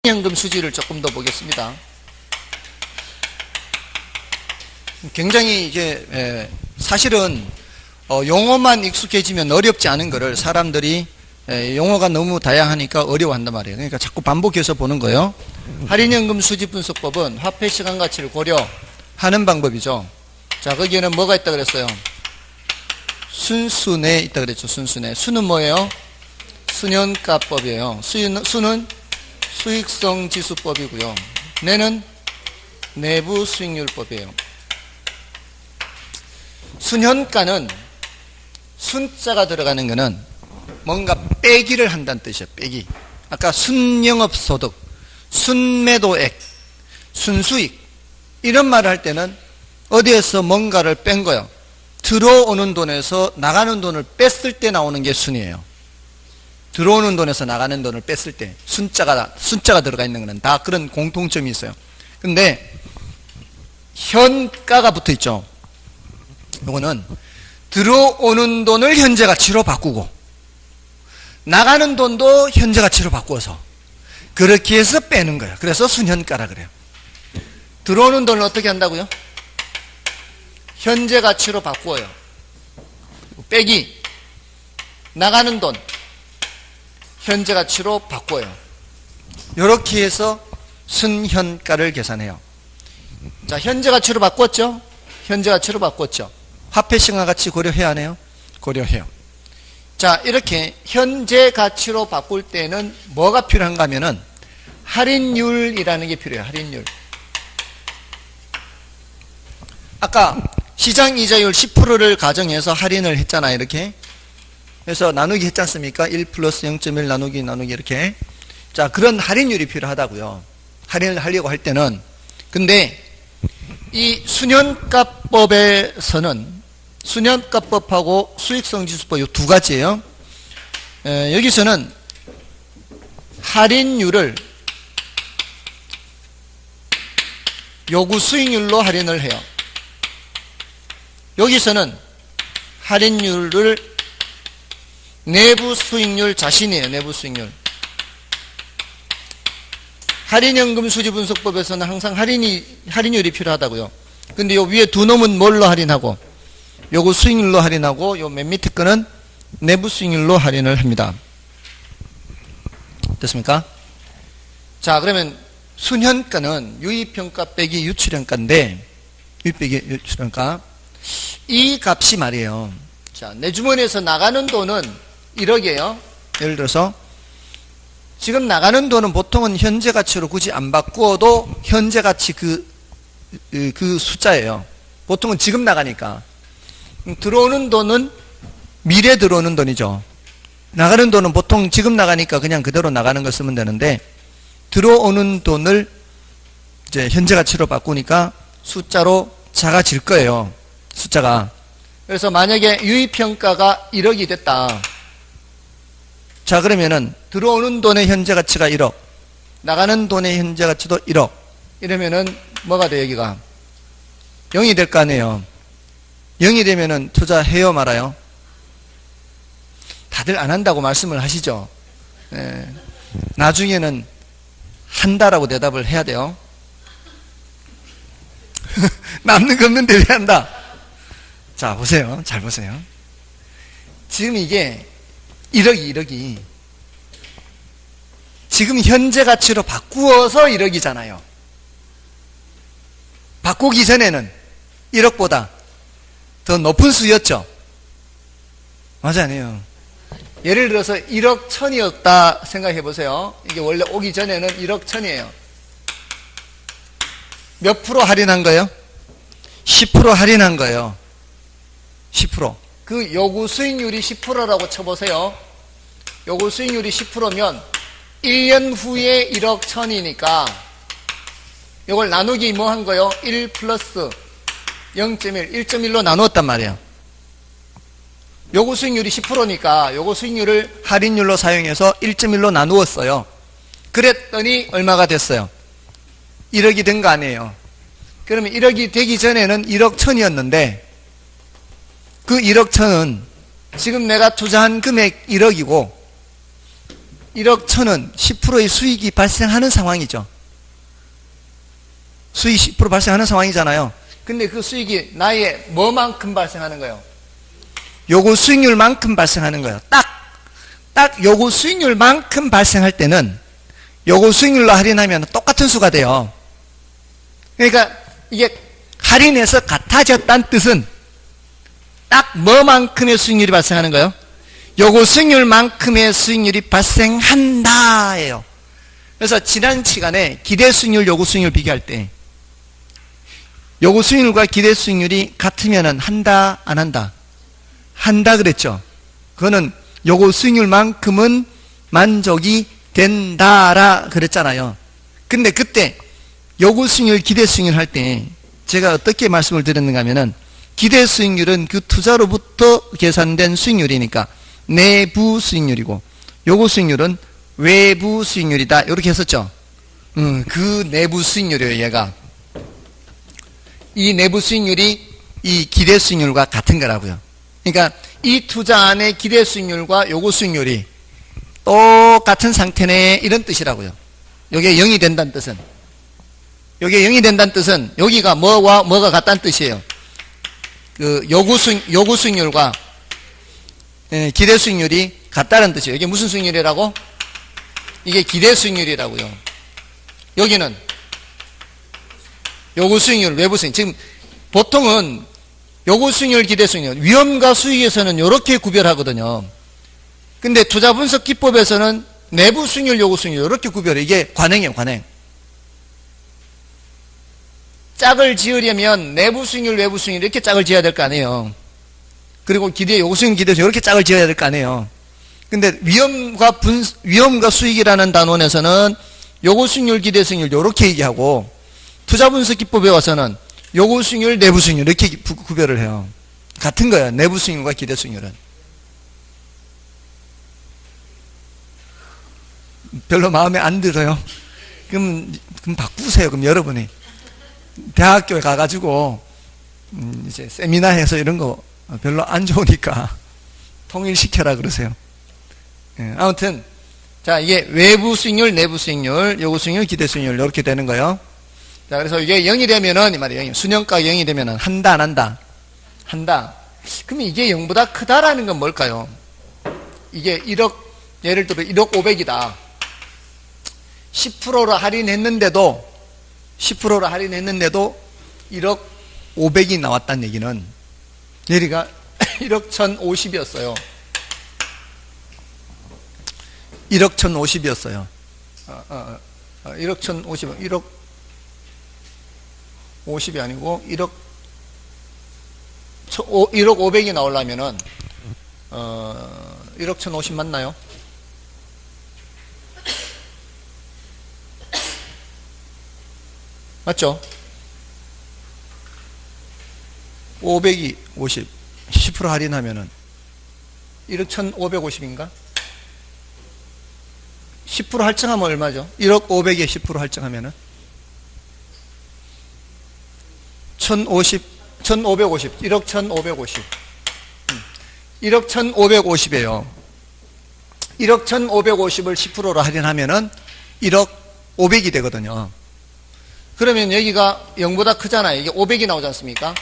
현금 수지를 조금 더 보겠습니다. 굉장히 이제 사실은 용어만 익숙해지면 어렵지 않은 거를 사람들이 용어가 너무 다양하니까 어려워한단 말이에요. 그러니까 자꾸 반복해서 보는 거예요. 할인연금 수지 분석법은 화폐 시간 가치를 고려하는 방법이죠. 자, 거기에는 뭐가 있다 그랬어요? 순수내 있다 그랬죠. 순수내. 수는 뭐예요? 순현가법이에요. 수는 수익성 지수법이고요. 내는 내부 수익률법이에요. 순현가는 순자가 들어가는 거는 뭔가 빼기를 한다는 뜻이에요. 빼기. 아까 순영업소득, 순매도액, 순수익 이런 말을 할 때는 어디에서 뭔가를 뺀 거예요. 들어오는 돈에서 나가는 돈을 뺐을 때 나오는 게 순이에요. 들어오는 돈에서 나가는 돈을 뺐을 때 순자가 들어가 있는 거는 다 그런 공통점이 있어요. 근데 현가가 붙어 있죠. 이거는 들어오는 돈을 현재 가치로 바꾸고 나가는 돈도 현재 가치로 바꾸어서 그렇게 해서 빼는 거예요. 그래서 순현가라 그래요. 들어오는 돈을 어떻게 한다고요? 현재 가치로 바꾸어요. 빼기 나가는 돈 현재 가치로 바꿔요. 이렇게 해서 순현가를 계산해요. 자, 현재 가치로 바꿨죠? 현재 가치로 바꿨죠? 화폐 시간 가치 고려해야 하네요? 고려해요. 자, 이렇게 현재 가치로 바꿀 때는 뭐가 필요한가 하면은 할인율이라는 게 필요해요. 할인율. 아까 시장 이자율 10%를 가정해서 할인을 했잖아요. 이렇게. 그래서 나누기 했지 않습니까? 1 플러스 0.1 나누기 이렇게. 자, 그런 할인율이 필요하다고요. 할인을 하려고 할 때는. 근데 이 순현가법에서는 순현가법하고 수익성지수법 이 두 가지예요. 여기서는 할인율을 요구 수익률로 할인을 해요. 여기서는 할인율을 내부 수익률 자신이에요. 내부 수익률. 할인연금 수지 분석법에서는 항상 할인율이 필요하다고요. 근데 요 위에 두 놈은 뭘로 할인하고 요거 수익률로 할인하고 요 맨 밑에 거는 내부 수익률로 할인을 합니다. 됐습니까? 자, 그러면 순현가는 유입평가 빼기 유출현가인데 유입 빼기 유출현가 이 값이 말이에요. 자, 내 주머니에서 나가는 돈은 1억이에요. 예를 들어서 지금 나가는 돈은 보통은 현재 가치로 굳이 안 바꾸어도 현재 가치 그 숫자예요. 보통은 지금 나가니까. 들어오는 돈은 미래 들어오는 돈이죠. 나가는 돈은 보통 지금 나가니까 그냥 그대로 나가는 걸 쓰면 되는데 들어오는 돈을 이제 현재 가치로 바꾸니까 숫자로 작아질 거예요. 숫자가. 그래서 만약에 유입평가가 1억이 됐다. 자, 그러면은 들어오는 돈의 현재 가치가 1억, 나가는 돈의 현재 가치도 1억. 이러면은 뭐가 돼? 여기가 0이 될 거 아니에요. 0이 되면은 투자해요 말아요? 다들 안 한다고 말씀을 하시죠. 나중에는 한다라고 대답을 해야 돼요. 남는 거 없는데 왜 한다? 자, 보세요. 잘 보세요. 지금 이게 1억이 지금 현재 가치로 바꾸어서 1억이잖아요. 바꾸기 전에는 1억보다 더 높은 수였죠. 맞아, 아니에요. 예를 들어서 1억 1000이었다 생각해 보세요. 이게 원래 오기 전에는 1억 1000이에요. 몇 프로 할인한 거예요? 10% 할인한 거예요. 10%. 그 요구 수익률이 10%라고 쳐보세요. 요구 수익률이 10%면 1년 후에 1억 1000이니까 요걸 나누기 뭐 한 거요? 1 플러스 0.1, 1.1로 나누었단 말이에요. 요구 수익률이 10%니까 요구 수익률을 할인율로 사용해서 1.1로 나누었어요. 그랬더니 얼마가 됐어요? 1억이 된 거 아니에요. 그러면 1억이 되기 전에는 1억 1000이었는데 그 1억 1000은 지금 내가 투자한 금액 1억이고 1억 1,000은 10%의 수익이 발생하는 상황이죠. 수익 10% 발생하는 상황이잖아요. 근데 그 수익이 나의 뭐만큼 발생하는 거예요? 요구 수익률만큼 발생하는 거예요. 딱 요구 수익률만큼 발생할 때는 요구 수익률로 할인하면 똑같은 수가 돼요. 그러니까 이게 할인해서 같아졌다는 뜻은 딱 뭐만큼의 수익률이 발생하는 거예요? 요구 수익률만큼의 수익률이 발생한다예요. 그래서 지난 시간에 기대 수익률, 요구 수익률 비교할 때 요구 수익률과 기대 수익률이 같으면 한다, 안 한다? 한다 그랬죠. 그거는 요구 수익률만큼은 만족이 된다라 그랬잖아요. 근데 그때 요구 수익률, 기대 수익률 할 때 제가 어떻게 말씀을 드렸는가 하면은 기대 수익률은 그 투자로부터 계산된 수익률이니까 내부 수익률이고 요구 수익률은 외부 수익률이다 이렇게 했었죠. 그 내부 수익률이에요. 얘가 이 내부 수익률이 이 기대 수익률과 같은 거라고요. 그러니까 이 투자 안의 기대 수익률과 요구 수익률이 똑같은 상태네 이런 뜻이라고요. 여기에 0이 된다는 뜻은 여기에 0이 된다는 뜻은 여기가 뭐와 뭐가 같다는 뜻이에요. 그 요구 수익률과 기대 수익률이 같다는 뜻이에요. 이게 무슨 수익률이라고? 이게 기대 수익률이라고요. 여기는 요구 수익률, 외부 수익률. 지금 보통은 요구 수익률, 기대 수익률, 위험과 수익에서는 이렇게 구별하거든요. 근데 투자 분석 기법에서는 내부 수익률, 요구 수익률 이렇게 구별해. 이게 관행이에요, 관행. 짝을 지으려면 내부 수익률, 외부 수익률 이렇게 짝을 지어야 될 거 아니에요. 그리고 기대, 요구 수익률, 기대 수익률 이렇게 짝을 지어야 될 거 아니에요. 근데 위험과 수익이라는 단원에서는 요구 수익률, 기대 수익률 이렇게 얘기하고 투자 분석 기법에 와서는 요구 수익률, 내부 수익률 이렇게 구별을 해요. 같은 거예요. 내부 수익률과 기대 수익률은. 별로 마음에 안 들어요. 그럼 바꾸세요. 그럼 여러분이 대학교에 가가지고 이제 세미나 해서 이런 거 별로 안 좋으니까 통일시켜라 그러세요. 예, 아무튼 자 이게 외부 수익률, 내부 수익률, 요구 수익률, 기대 수익률 이렇게 되는 거예요. 자 그래서 이게 0이 되면은 이 말이에요. 순현가가 0이 되면은 한다, 안 한다? 한다. 그럼 이게 0보다 크다라는 건 뭘까요? 이게 1억, 예를 들어 1억 500이다. 10%로 할인했는데도 10%로 할인했는데도 1억 500이 나왔다는 얘기는 얘가 1억 1050이었어요. 1억 1050이었어요. 1억 1050, 1억 50이 아니고 1억 500이 나오려면은 1억 1050 맞나요? 맞죠? 500이 50, 10% 할인하면은 1억 1550인가? 10% 할증하면 얼마죠? 1억 500에 10% 할증하면은 1550, 1억 1550. 1억 1550이에요. 1억 1550을 10%로 할인하면은 1억 500이 되거든요. 그러면 여기가 0보다 크잖아요. 이게 500이 나오지 않습니까?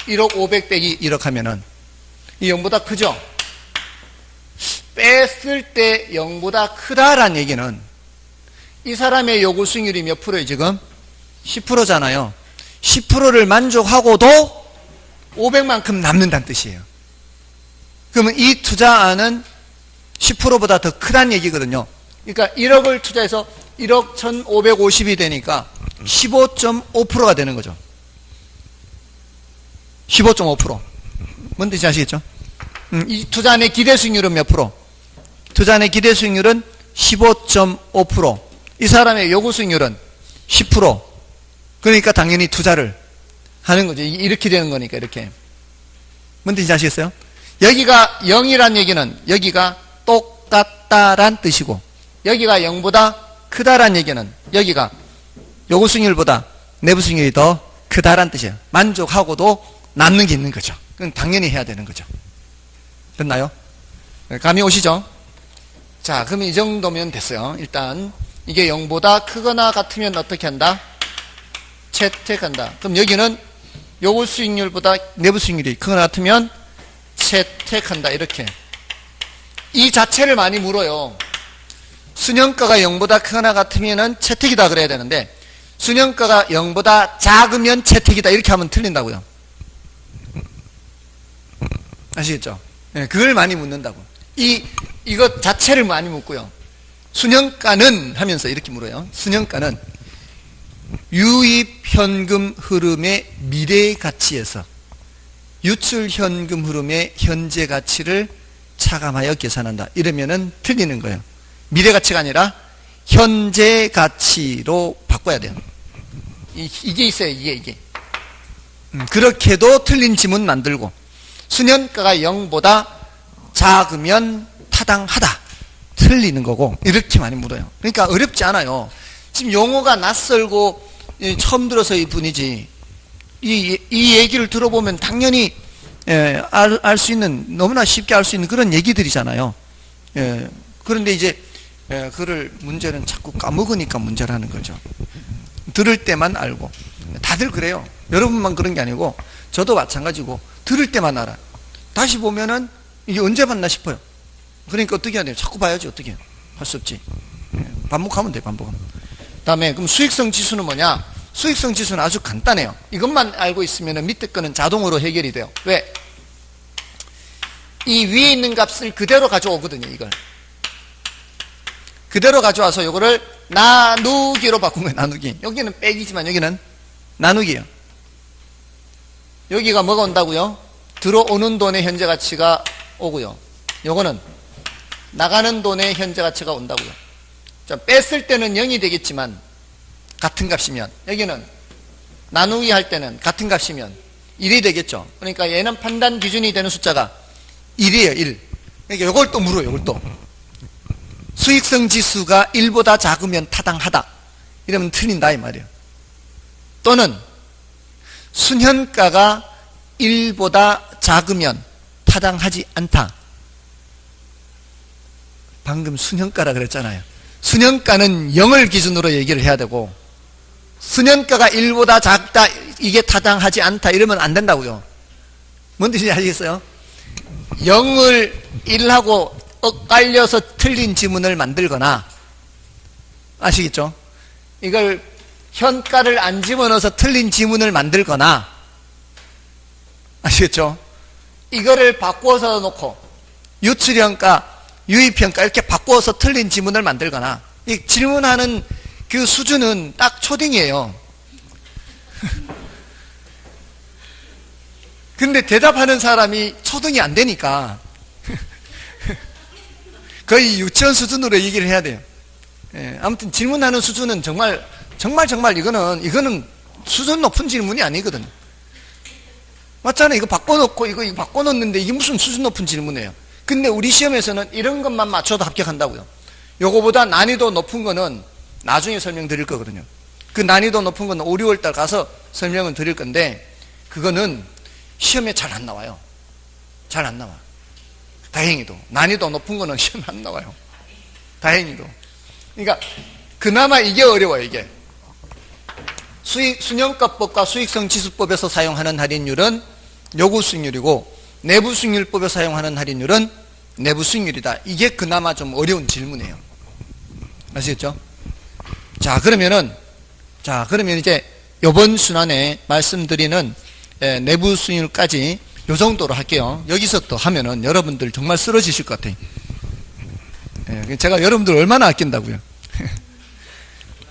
1억 500 빼기 1억 하면은 이 0보다 크죠? 뺐을 때 0보다 크다란 얘기는 이 사람의 요구 수익률이 몇 프로예요 지금? 10%잖아요. 10%를 만족하고도 500만큼 남는다는 뜻이에요. 그러면 이 투자안은 10%보다 더 크다는 얘기거든요. 그러니까 1억을 투자해서 1억 1550이 되니까 15.5%가 되는 거죠. 15.5%. 뭔 뜻인지 아시겠죠? 이 투자안의 기대 수익률은 몇 프로? 투자안의 기대 수익률은 15.5%. 이 사람의 요구 수익률은 10%. 그러니까 당연히 투자를 하는 거죠. 이렇게 되는 거니까 이렇게. 뭔 뜻인지 아시겠어요? 여기가 0이란 얘기는 여기가 똑같다란 뜻이고 여기가 0보다 크다란 얘기는 여기가 요구 수익률보다 내부 수익률이 더 크다란 뜻이에요. 만족하고도 남는 게 있는 거죠. 그건 당연히 해야 되는 거죠. 됐나요? 감이 오시죠? 자, 그럼 이 정도면 됐어요. 일단 이게 0보다 크거나 같으면 어떻게 한다? 채택한다. 그럼 여기는 요구 수익률보다 내부 수익률이 크거나 같으면 채택한다. 이렇게. 이 자체를 많이 물어요. 순현가가 0보다 크거나 같으면 채택이다 그래야 되는데 순현가가 0보다 작으면 채택이다 이렇게 하면 틀린다고요. 아시겠죠? 네, 그걸 많이 묻는다고. 이것 자체를 많이 묻고요. 순현가는 하면서 이렇게 물어요. 순현가는 유입현금 흐름의 미래 가치에서 유출현금 흐름의 현재 가치를 차감하여 계산한다. 이러면은 틀리는 거예요. 미래 가치가 아니라 현재 가치로 바꿔야 돼요. 이게 있어요. 이게. 그렇게도 틀린 지문 만들고 순현가가 0보다 작으면 타당하다. 틀리는 거고 이렇게 많이 물어요. 그러니까 어렵지 않아요. 지금 용어가 낯설고 처음 들어서 이 분이지 이 얘기를 들어보면 당연히 알 수 있는 너무나 쉽게 알 수 있는 그런 얘기들이잖아요. 그런데 이제 그를 문제는 자꾸 까먹으니까 문제라는 거죠. 들을 때만 알고 다들 그래요. 여러분만 그런 게 아니고 저도 마찬가지고 들을 때만 알아. 다시 보면은 이게 언제 봤나 싶어요. 그러니까 어떻게 해야 돼요? 자꾸 봐야지. 어떻게 해요? 할 수 없지. 반복하면 돼. 반복하면. 다음에 그럼 수익성 지수는 뭐냐? 수익성 지수는 아주 간단해요. 이것만 알고 있으면 밑에 거는 자동으로 해결이 돼요. 왜? 이 위에 있는 값을 그대로 가져오거든요. 이걸 그대로 가져와서 이거를 나누기로 바꾼 거예요. 나누기. 여기는 빼기지만 여기는 나누기예요. 여기가 뭐가 온다고요? 들어오는 돈의 현재 가치가 오고요. 요거는 나가는 돈의 현재 가치가 온다고요. 자, 뺐을 때는 0이 되겠지만 같은 값이면 여기는 나누기 할 때는 같은 값이면 1이 되겠죠. 그러니까 얘는 판단 기준이 되는 숫자가 1이에요. 1. 그러니까 이걸 또 물어요. 이걸 또 수익성 지수가 1보다 작으면 타당하다. 이러면 틀린다 이 말이에요. 또는 순현가가 1보다 작으면 타당하지 않다. 방금 순현가라 그랬잖아요. 순현가는 0을 기준으로 얘기를 해야 되고 순현가가 1보다 작다 이게 타당하지 않다 이러면 안 된다고요. 뭔 뜻인지 아시겠어요? 0을 1하고 엇갈려서 틀린 지문을 만들거나 아시겠죠? 이걸 현가를 안 집어넣어서 틀린 지문을 만들거나 아시겠죠? 이거를 바꾸어서 놓고 유출현가 유입평가 이렇게 바꿔서 틀린 지문을 만들거나 이 질문하는 그 수준은 딱 초딩이에요. 근데 대답하는 사람이 초등이 안 되니까 거의 유치원 수준으로 얘기를 해야 돼요. 아무튼 질문하는 수준은 정말 이거는 수준 높은 질문이 아니거든. 맞잖아요. 이거 바꿔놓고 이거 바꿔놓는데 이게 무슨 수준 높은 질문이에요. 근데 우리 시험에서는 이런 것만 맞춰도 합격한다고요. 요거보다 난이도 높은 거는 나중에 설명드릴 거거든요. 그 난이도 높은 거는 5, 6월 달 가서 설명을 드릴 건데 그거는 시험에 잘 안 나와요. 잘 안 나와. 다행히도. 난이도 높은 거는 시험에 안 나와요. 다행히도. 그러니까 그나마 이게 어려워요. 이게 순현가법과 수익성 지수법에서 사용하는 할인율은 요구 수익률이고 내부 수익률법에 사용하는 할인율은 내부 수익률이다. 이게 그나마 좀 어려운 질문이에요. 아시겠죠? 자, 그러면 이제 이번 순환에 말씀드리는 내부 수익률까지 요 정도로 할게요. 여기서 또 하면은 여러분들 정말 쓰러지실 것 같아요. 제가 여러분들 얼마나 아낀다고요.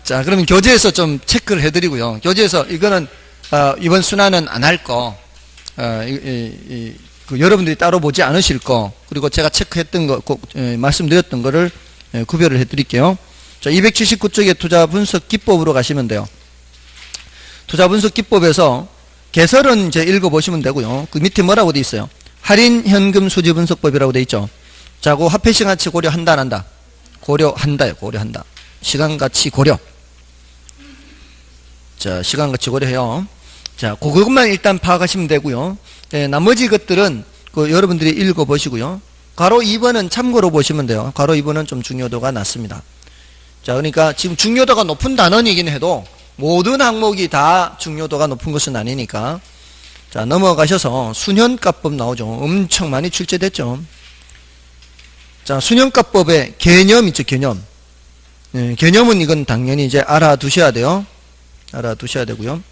자, 그러면 교재에서 좀 체크를 해드리고요. 교재에서 이거는 이번 순환은 안 할 거, 그 여러분들이 따로 보지 않으실 거, 그리고 제가 체크했던 거, 말씀드렸던 거를 구별을 해드릴게요. 자, 279쪽에 투자 분석 기법으로 가시면 돼요. 투자 분석 기법에서 개설은 이제 읽어보시면 되고요. 그 밑에 뭐라고 돼 있어요? 할인 현금 수지 분석법이라고 돼 있죠. 자, 그 화폐 시간 가치 고려한다, 안 한다? 고려한다요, 고려한다. 시간 가치 고려. 자, 시간 가치 고려해요. 자, 그것만 일단 파악하시면 되고요. 나머지 것들은 그 여러분들이 읽어보시고요. 괄호 2번은 참고로 보시면 돼요. 괄호 2번은 좀 중요도가 낮습니다. 자, 그러니까 지금 중요도가 높은 단원이긴 해도 모든 항목이 다 중요도가 높은 것은 아니니까. 자, 넘어가셔서 수년가법 나오죠. 엄청 많이 출제됐죠. 자, 수년가법의 개념 있죠, 개념. 개념은 이건 당연히 이제 알아두셔야 돼요. 알아두셔야 되고요.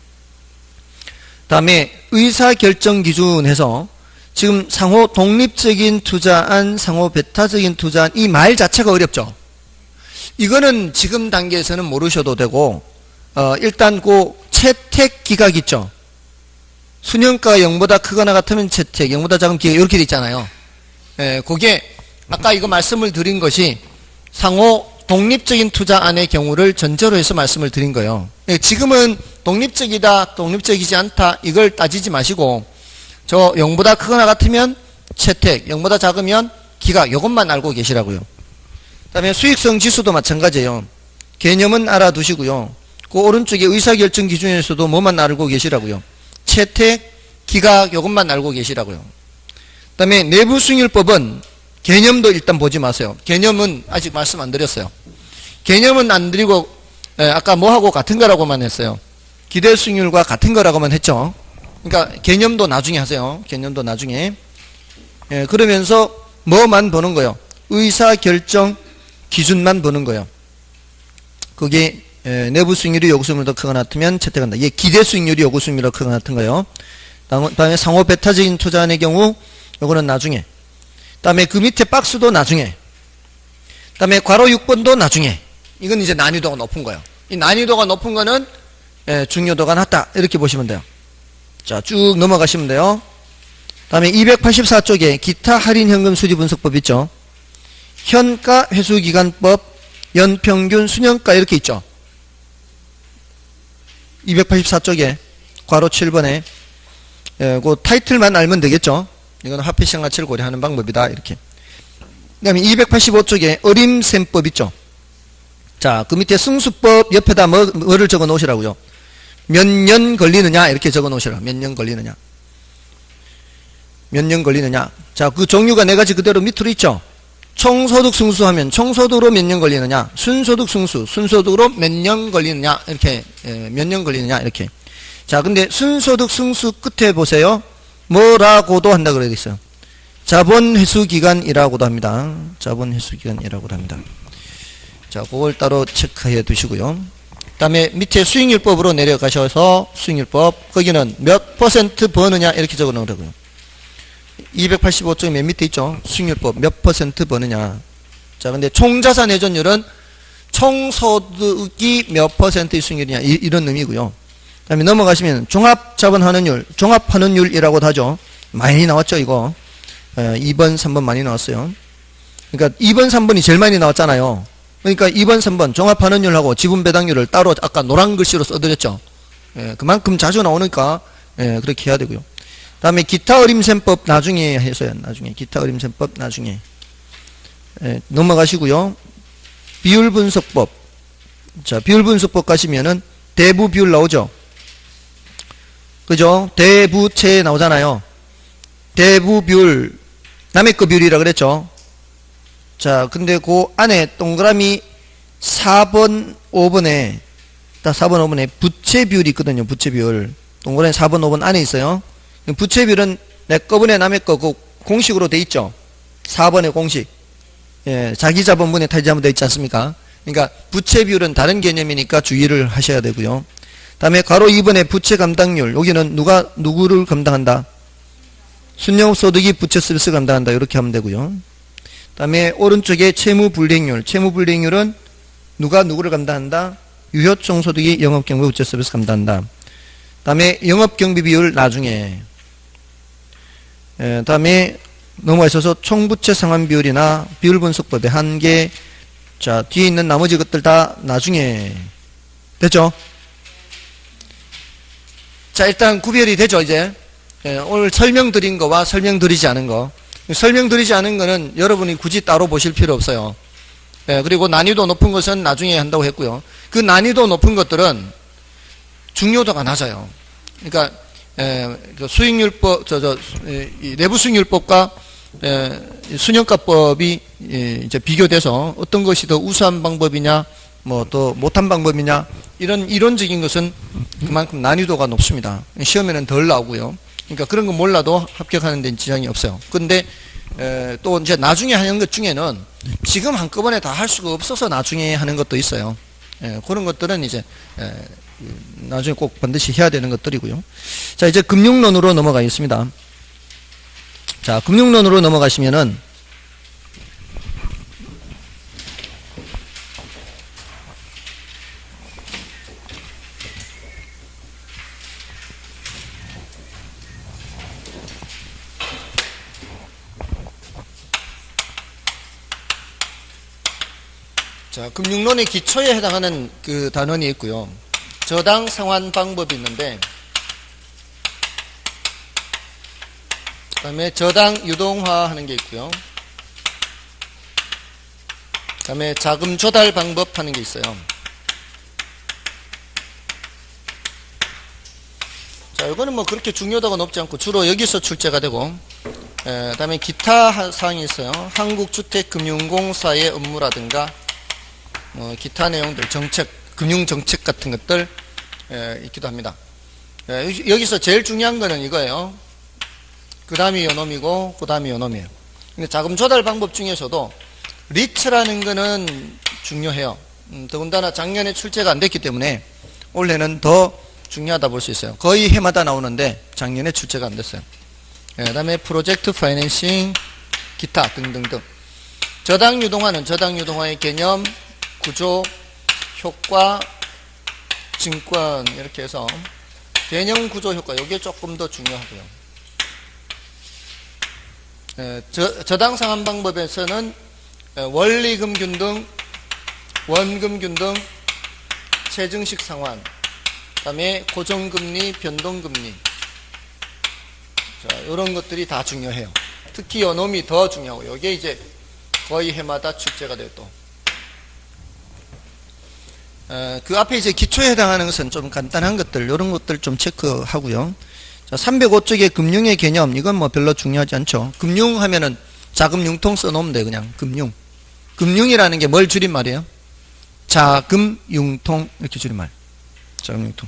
다음에 의사결정 기준에서 지금 상호 독립적인 투자안, 상호 배타적인 투자안, 이 말 자체가 어렵죠. 이거는 지금 단계에서는 모르셔도 되고, 일단 그 채택 기각 있죠. 수년가가 0보다 크거나 같으면 채택, 0보다 작으면 기각, 이렇게 돼 있잖아요. 그게 아까 이거 말씀을 드린 것이 상호 독립적인 투자안의 경우를 전제로 해서 말씀을 드린 거예요. 지금은 독립적이다, 독립적이지 않다, 이걸 따지지 마시고, 저 0보다 크거나 같으면 채택, 0보다 작으면 기각, 이것만 알고 계시라고요. 그 다음에 수익성 지수도 마찬가지예요. 개념은 알아두시고요. 그 오른쪽에 의사결정 기준에서도 뭐만 알고 계시라고요. 채택, 기각, 이것만 알고 계시라고요. 그 다음에 내부수익률법은 개념도 일단 보지 마세요. 개념은 아직 말씀 안 드렸어요. 개념은 안 드리고 아까 뭐하고 같은 거라고만 했어요. 기대수익률과 같은 거라고만 했죠. 그러니까 개념도 나중에 하세요. 개념도 나중에. 그러면서 뭐만 보는 거예요. 의사결정 기준만 보는 거예요. 그게 내부수익률이 요구수익률보다 크거나 같으면 채택한다. 이게 기대수익률이 요구수익률보다 크거나 같은 거예요. 다음에 상호 배타적인 투자안의 경우 요거는 나중에. 다음에 그 밑에 박스도 나중에. 다음에 괄호 6번도 나중에. 이건 이제 난이도가 높은 거예요. 이 난이도가 높은 거는 중요도가 낮다. 이렇게 보시면 돼요. 자, 쭉 넘어가시면 돼요. 다음에 284쪽에 기타 할인 현금 수지 분석법 있죠. 현가 회수기간법, 연평균 수년가 이렇게 있죠. 284쪽에 괄호 7번에 그 타이틀만 알면 되겠죠. 이건 화폐시장 가치를 고려하는 방법이다. 이렇게. 그 다음에 285쪽에 어림셈법 있죠. 자, 그 밑에 승수법 옆에다 뭐를 적어 놓으시라고요. 몇 년 걸리느냐 이렇게 적어 놓으시라. 몇 년 걸리느냐. 몇 년 걸리느냐. 자, 그 종류가 네 가지 그대로 밑으로 있죠. 총소득 승수하면 총소득으로 몇 년 걸리느냐. 순소득 승수, 순소득으로 몇 년 걸리느냐. 이렇게 몇 년 걸리느냐 이렇게. 자, 근데 순소득 승수 끝에 보세요. 뭐라고도 한다 그래 있어요. 자본회수기간이라고도 합니다. 자본회수기간이라고도 합니다. 자, 그걸 따로 체크해 두시고요. 그 다음에 밑에 수익률법으로 내려가셔서 수익률법, 거기는 몇 퍼센트 버느냐 이렇게 적어 놓으라고요. 285쪽에 맨 밑에 있죠. 수익률법 몇 퍼센트 버느냐. 자, 근데 총자산 회전율은 총소득이 몇 퍼센트의 수익률이냐 이런 의미고요. 그 다음에 넘어가시면 종합자본환원율, 종합환원율이라고도 하죠. 많이 나왔죠, 이거. 2번, 3번 많이 나왔어요. 그러니까 2번, 3번이 제일 많이 나왔잖아요. 그러니까 2번, 3번 종합환원율하고 지분배당률을 따로 아까 노란 글씨로 써드렸죠. 그만큼 자주 나오니까 그렇게 해야 되고요. 그 다음에 기타 어림셈법 나중에 해서요. 나중에. 기타 어림셈법 나중에. 넘어가시고요. 비율분석법. 자, 비율분석법 가시면은 대부 비율 나오죠. 그죠? 대부채 나오잖아요. 대부 비율, 남의 거 비율이라 그랬죠. 자, 근데 그 안에 동그라미 4번, 5번에, 딱 4번, 5번에 부채 비율이 있거든요. 부채 비율. 동그라미 4번, 5번 안에 있어요. 부채 비율은 내 거분에 남의 거 그 공식으로 돼 있죠. 4번의 공식. 자기 자본분에 타지 자본 돼 있지 않습니까? 그러니까 부채 비율은 다른 개념이니까 주의를 하셔야 되고요. 다음에 괄호 2번의 부채 감당률. 여기는 누구를 감당한다? 순영소득이 부채 서비스 감당한다. 이렇게 하면 되고요. 다음에 오른쪽에 채무불이익률. 채무불이익률은 누가 누구를 감당한다? 유효총소득이 영업경비 부채 서비스 감당한다. 다음에 영업경비 비율 나중에. 다음에 넘어가 있어서 총부채 상환 비율이나 비율분석법의 한계. 자, 뒤에 있는 나머지 것들 다 나중에. 됐죠? 자, 일단 구별이 되죠, 이제. 오늘 설명드린 거와 설명드리지 않은 거. 설명드리지 않은 거는 여러분이 굳이 따로 보실 필요 없어요. 그리고 난이도 높은 것은 나중에 한다고 했고요. 그 난이도 높은 것들은 중요도가 낮아요. 그러니까, 그 수익률법, 내부수익률법과 순형가법이 이제 비교돼서 어떤 것이 더 우수한 방법이냐, 뭐 더 못한 방법이냐, 이런 이론적인 것은 그만큼 난이도가 높습니다. 시험에는 덜 나오고요. 그러니까 그런 거 몰라도 합격하는 데는 지장이 없어요. 근데 또 이제 나중에 하는 것 중에는 지금 한꺼번에 다 할 수가 없어서 나중에 하는 것도 있어요. 그런 것들은 이제 나중에 꼭 반드시 해야 되는 것들이고요. 자, 이제 금융론으로 넘어가겠습니다. 자, 금융론으로 넘어가시면은 자, 금융론의 기초에 해당하는 그 단원이 있고요. 저당 상환 방법이 있는데, 그 다음에 저당 유동화 하는 게 있고요. 그 다음에 자금 조달 방법 하는 게 있어요. 자, 이거는 뭐 그렇게 중요도가 높지 않고 주로 여기서 출제가 되고, 그 다음에 기타 사항이 있어요. 한국주택금융공사의 업무라든가, 기타 내용들, 정책, 금융정책 같은 것들 있기도 합니다. 여기서 제일 중요한 거는 이거예요. 그 다음이 요놈이고, 그 다음이 요놈이에요. 근데 자금 조달 방법 중에서도 리츠라는 거는 중요해요. 더군다나 작년에 출제가 안 됐기 때문에 올해는 더 중요하다 볼 수 있어요. 거의 해마다 나오는데 작년에 출제가 안 됐어요. 그 다음에 프로젝트 파이낸싱, 기타 등등등. 저당 유동화는 저당 유동화의 개념, 구조, 효과, 증권 이렇게 해서 개념, 구조, 효과 이게 조금 더 중요하고요. 저당 상환 방법에서는 원리금균등, 원금균등, 체증식 상환, 그 다음에 고정금리, 변동금리, 자, 이런 것들이 다 중요해요. 특히 요놈이 더 중요하고, 이게 이제 거의 해마다 출제가 돼요, 또. 그 앞에 이제 기초에 해당하는 것은 좀 간단한 것들, 이런 것들 좀 체크하고요. 자, 305쪽의 금융의 개념, 이건 뭐 별로 중요하지 않죠. 금융 하면은 자금 융통 써놓으면 돼요, 그냥. 금융. 금융이라는 게 뭘 줄임말이에요? 자금 융통, 이렇게 줄임말. 자금 융통.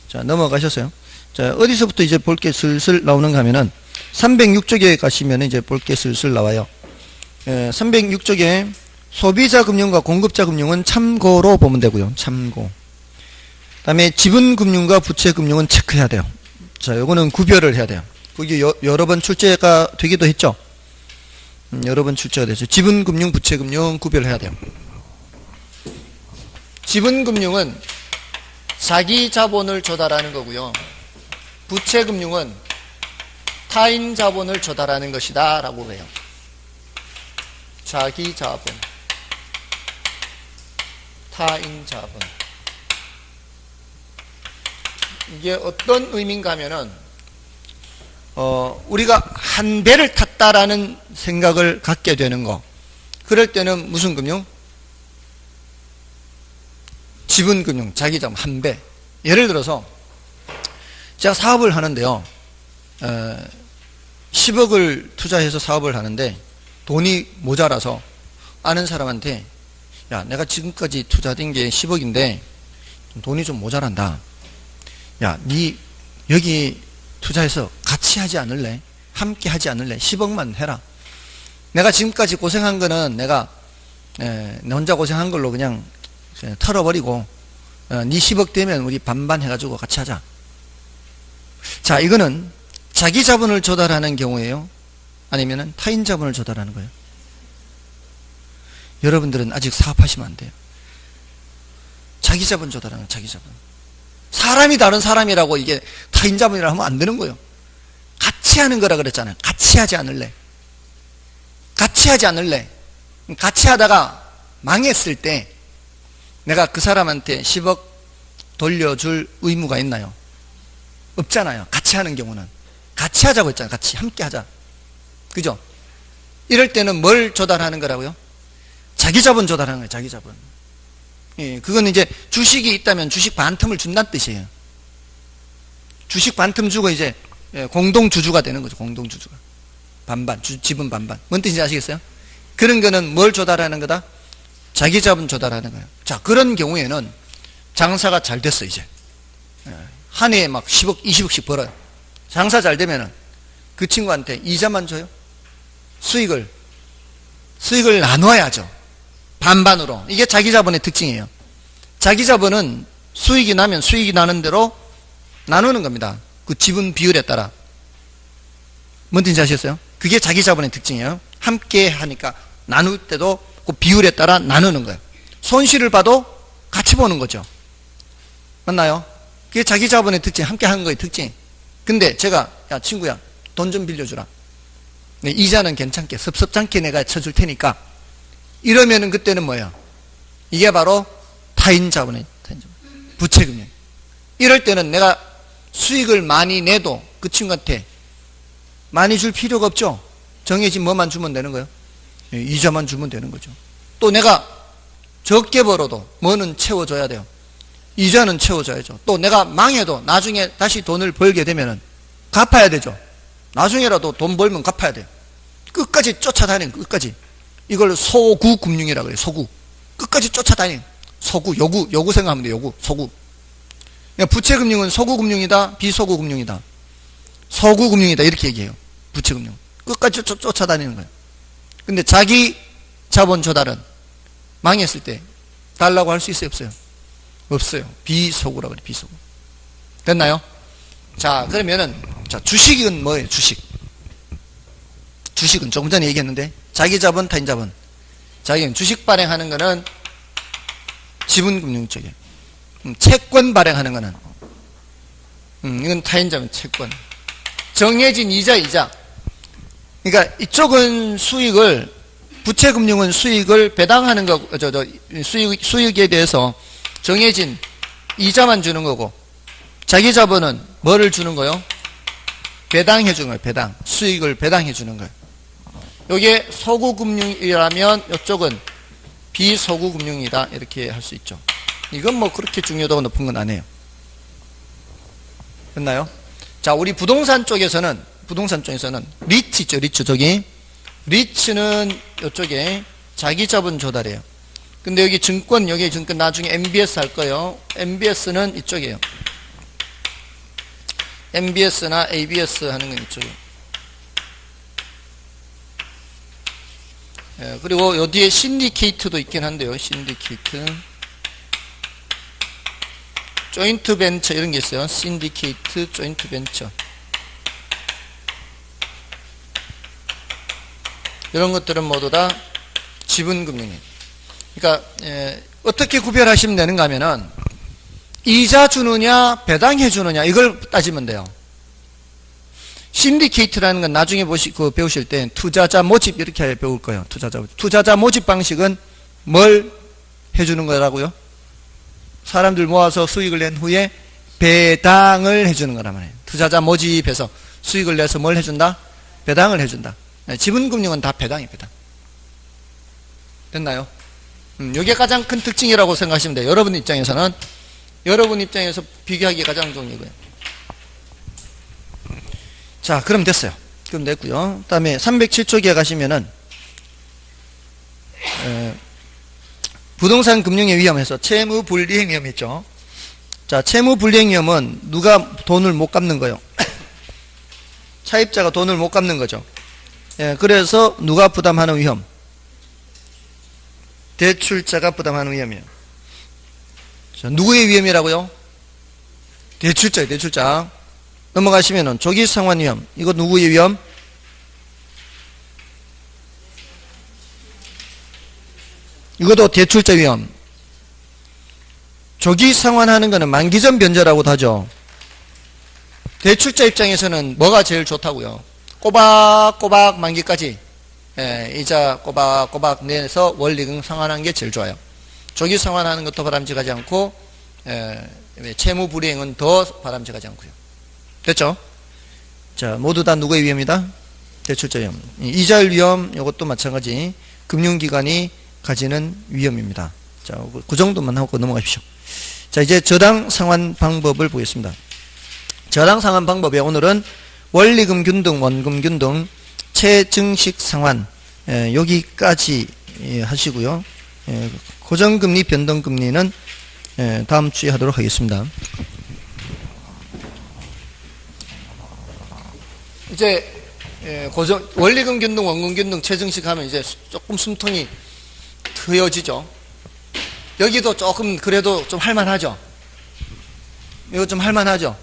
자, 넘어가셨어요. 자, 어디서부터 이제 볼 게 슬슬 나오는가 하면은 306쪽에 가시면 이제 볼 게 슬슬 나와요. 306쪽에 소비자 금융과 공급자 금융은 참고로 보면 되고요. 참고. 그 다음에 지분 금융과 부채 금융은 체크해야 돼요. 자, 요거는 구별을 해야 돼요. 그게 여러 번 출제가 되기도 했죠. 여러 번 출제가 됐죠. 지분 금융, 부채 금융 구별해야 돼요. 지분 금융은 자기 자본을 조달하는 거고요. 부채 금융은 타인 자본을 조달하는 것이다 라고 해요. 자기 자본, 타인 자본. 이게 어떤 의미인가 하면은 우리가 한 배를 탔다라는 생각을 갖게 되는 거. 그럴 때는 무슨 금융? 지분 금융, 자기 자본 한 배. 예를 들어서 제가 사업을 하는데요. 10억을 투자해서 사업을 하는데 돈이 모자라서 아는 사람한테, 야, 내가 지금까지 투자된 게 10억인데 돈이 좀 모자란다. 야, 니 여기 투자해서 같이 하지 않을래? 함께 하지 않을래? 10억만 해라. 내가 지금까지 고생한 거는 내가 내 혼자 고생한 걸로 그냥 털어버리고 니 10억 되면 우리 반반 해가지고 같이 하자. 자, 이거는 자기 자본을 조달하는 경우예요? 아니면 타인 자본을 조달하는 거예요? 여러분들은 아직 사업하시면 안 돼요. 자기 자본 조달하는 거예요. 자기 자본. 사람이 다른 사람이라고 이게 타인 자본이라 하면 안 되는 거예요. 같이 하는 거라 그랬잖아요. 같이 하지 않을래? 같이 하지 않을래? 같이 하다가 망했을 때 내가 그 사람한테 10억 돌려줄 의무가 있나요? 없잖아요. 같이 하는 경우는. 같이 하자고 했잖아요. 같이 함께 하자. 그죠? 이럴 때는 뭘 조달하는 거라고요? 자기 자본 조달하는 거예요. 자기 자본. 예, 그건 이제 주식이 있다면 주식 반틈을 준다는 뜻이에요. 주식 반틈 주고 이제 공동주주가 되는 거죠. 공동주주가. 반반, 지분 반반. 뭔 뜻인지 아시겠어요? 그런 거는 뭘 조달하는 거다? 자기 자본 조달하는 거예요. 자, 그런 경우에는 장사가 잘 됐어, 이제. 한 해에 막 10억, 20억씩 벌어요. 장사 잘 되면은 그 친구한테 이자만 줘요. 수익을 나눠야죠. 반반으로. 이게 자기 자본의 특징이에요. 자기 자본은 수익이 나면 수익이 나는 대로 나누는 겁니다. 그 지분 비율에 따라. 뭔 뜻인지 아시겠어요? 그게 자기 자본의 특징이에요. 함께 하니까 나눌 때도 그 비율에 따라 나누는 거예요. 손실을 봐도 같이 보는 거죠. 맞나요? 그게 자기 자본의 특징, 함께 하는 거의 특징. 근데 제가, 야, 친구야, 돈 좀 빌려주라. 네, 이자는 괜찮게, 섭섭찮게 내가 쳐줄 테니까. 이러면은 그때는 뭐예요? 이게 바로 타인 자본의 부채금융. 이럴 때는 내가 수익을 많이 내도 그 친구한테 많이 줄 필요가 없죠. 정해진 뭐만 주면 되는 거예요. 이자만 주면 되는 거죠. 또 내가 적게 벌어도 뭐는 채워줘야 돼요. 이자는 채워줘야죠. 또 내가 망해도 나중에 다시 돈을 벌게 되면은 갚아야 되죠. 나중에라도 돈 벌면 갚아야 돼요. 끝까지 쫓아다니는, 끝까지. 이걸 소구금융이라고 해요. 소구. 끝까지 쫓아다니는. 소구, 요구 생각하면 돼요. 요구, 소구. 부채금융은 소구금융이다, 비소구금융이다. 소구금융이다, 이렇게 얘기해요. 부채금융. 끝까지 쫓아다니는 거예요. 근데 자기 자본 조달은 망했을 때 달라고 할 수 있어요, 없어요? 없어요. 비소구라고 그래요, 비소구. 됐나요? 자, 그러면은, 자, 주식은 뭐예요, 주식? 주식은 조금 전에 얘기했는데, 자기 자본, 타인 자본. 자기는 주식 발행하는 거는 지분금융 쪽이에요. 채권 발행하는 거는, 이건 타인 자본, 채권. 정해진 이자. 그러니까 이쪽은 수익을, 부채금융은 수익을 배당하는 거, 수익에 대해서 정해진 이자만 주는 거고, 자기 자본은 뭐를 주는 거요? 배당해 주는 거예요, 배당. 수익을 배당해 주는 거예요. 요게 소구금융이라면 이쪽은 비소구금융이다. 이렇게 할 수 있죠. 이건 뭐 그렇게 중요도가 높은 건 아니에요. 됐나요? 자, 우리 부동산 쪽에서는 리츠 있죠, 리츠. 저기. 리츠는 이쪽에 자기 자본 조달이에요. 근데 여기 증권 나중에 MBS 할 거예요. MBS는 이쪽이에요. MBS나 ABS 하는 건 이쪽이에요. 예, 그리고 요 뒤에 신디케이트도 있긴 한데요. 신디케이트. 조인트 벤처 이런 게 있어요. 신디케이트, 조인트 벤처. 이런 것들은 모두 다 지분금융이에요. 그러니까 어떻게 구별하시면 되는가 하면은 이자 주느냐 배당해 주느냐 이걸 따지면 돼요. 신디케이트라는 건 나중에 배우실 때 투자자 모집 이렇게 배울 거예요. 투자자 모집 방식은 뭘 해주는 거라고요? 사람들 모아서 수익을 낸 후에 배당을 해주는 거란 말이에요. 투자자 모집해서 수익을 내서 뭘 해준다? 배당을 해준다. 지분금융은 다 배당이에요, 배당. 됐나요? 이게 가장 큰 특징이라고 생각하시면 돼요. 여러분 입장에서 비교하기 가장 좋은 이거예요. 자, 그럼 됐어요. 그럼 됐고요. 그 다음에 307쪽에 가시면은 부동산 금융의 위험에서 채무불이행 위험이 있죠. 자, 채무불이행 위험은 누가 돈을 못 갚는 거예요. 차입자가 돈을 못 갚는 거죠. 그래서 누가 부담하는 위험? 대출자가 부담하는 위험이에요. 자, 누구의 위험이라고요? 대출자예요, 대출자. 넘어가시면은 조기상환 위험. 이거 누구의 위험? 이것도 대출자 위험. 조기상환하는 거는 만기전 변제라고도 하죠. 대출자 입장에서는 뭐가 제일 좋다고요? 꼬박꼬박 만기까지 이자 꼬박꼬박 내서 원리금 상환하는 게 제일 좋아요. 조기 상환하는 것도 바람직하지 않고 채무 불이행은 더 바람직하지 않고요. 됐죠? 자, 모두 다 누구의 위험이다? 대출자 위험. 이자율 위험 이것도 마찬가지 금융기관이 가지는 위험입니다. 자, 그 정도만 하고 넘어가십시오. 자, 이제 저당 상환 방법을 보겠습니다. 저당 상환 방법에 오늘은 원리금 균등, 원금 균등, 최증식 상환 여기까지 하시고요. 고정금리 변동금리는 다음 주에 하도록 하겠습니다. 이제 원리금 균등, 원금 균등, 최증식 하면 이제 조금 숨통이 트여지죠. 여기도 조금 그래도 좀 할만하죠. 이거 좀 할만하죠.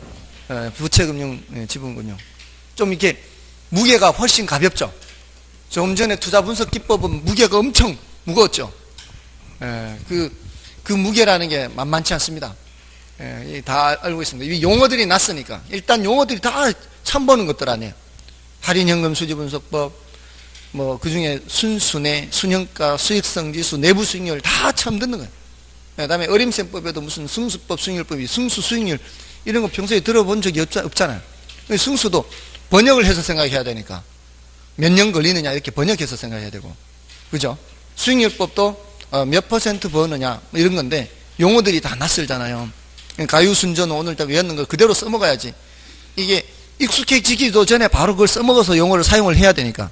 부채금융, 지분금융. 좀 이렇게 무게가 훨씬 가볍죠. 좀 전에 투자 분석 기법은 무게가 엄청 무거웠죠. 그 무게라는 게 만만치 않습니다. 다 알고 있습니다. 이 용어들이 났으니까. 일단 용어들이 다 처음 보는 것들 아니에요. 할인현금 수지분석법, 뭐, 그 중에 순순회, 순현가, 수익성지수, 내부 수익률 다 처음 듣는 거예요. 그 다음에 어림셈법에도 무슨 승수법, 수익률법이, 승수, 수익률, 이런 거 평소에 들어본 적이 없잖아요. 승수도 번역을 해서 생각해야 되니까. 몇 년 걸리느냐, 이렇게 번역해서 생각해야 되고. 그죠? 수익률법도 몇 퍼센트 버느냐, 뭐 이런 건데, 용어들이 다 낯설잖아요. 가유순전 오늘 딱 외웠는 거 그대로 써먹어야지. 이게 익숙해지기도 전에 바로 그걸 써먹어서 용어를 사용을 해야 되니까.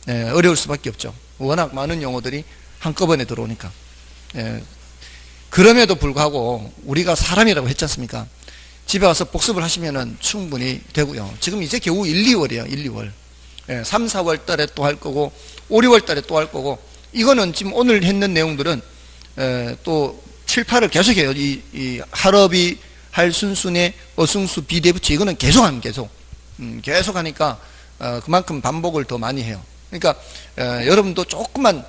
어려울 수밖에 없죠. 워낙 많은 용어들이 한꺼번에 들어오니까. 그럼에도 불구하고 우리가 사람이라고 했지 않습니까? 집에 와서 복습을 하시면은 충분히 되고요. 지금 이제 겨우 1, 2월이에요. 1, 2월. 3, 4월 달에 또 할 거고 5, 6월 달에 또 할 거고 이거는 지금 오늘 했는 내용들은 또 7, 8을 계속해요. 이 할업이 할순순의 어순수 비대부치 이거는 계속하면 계속 하니까 그만큼 반복을 더 많이 해요. 그러니까 여러분도 조금만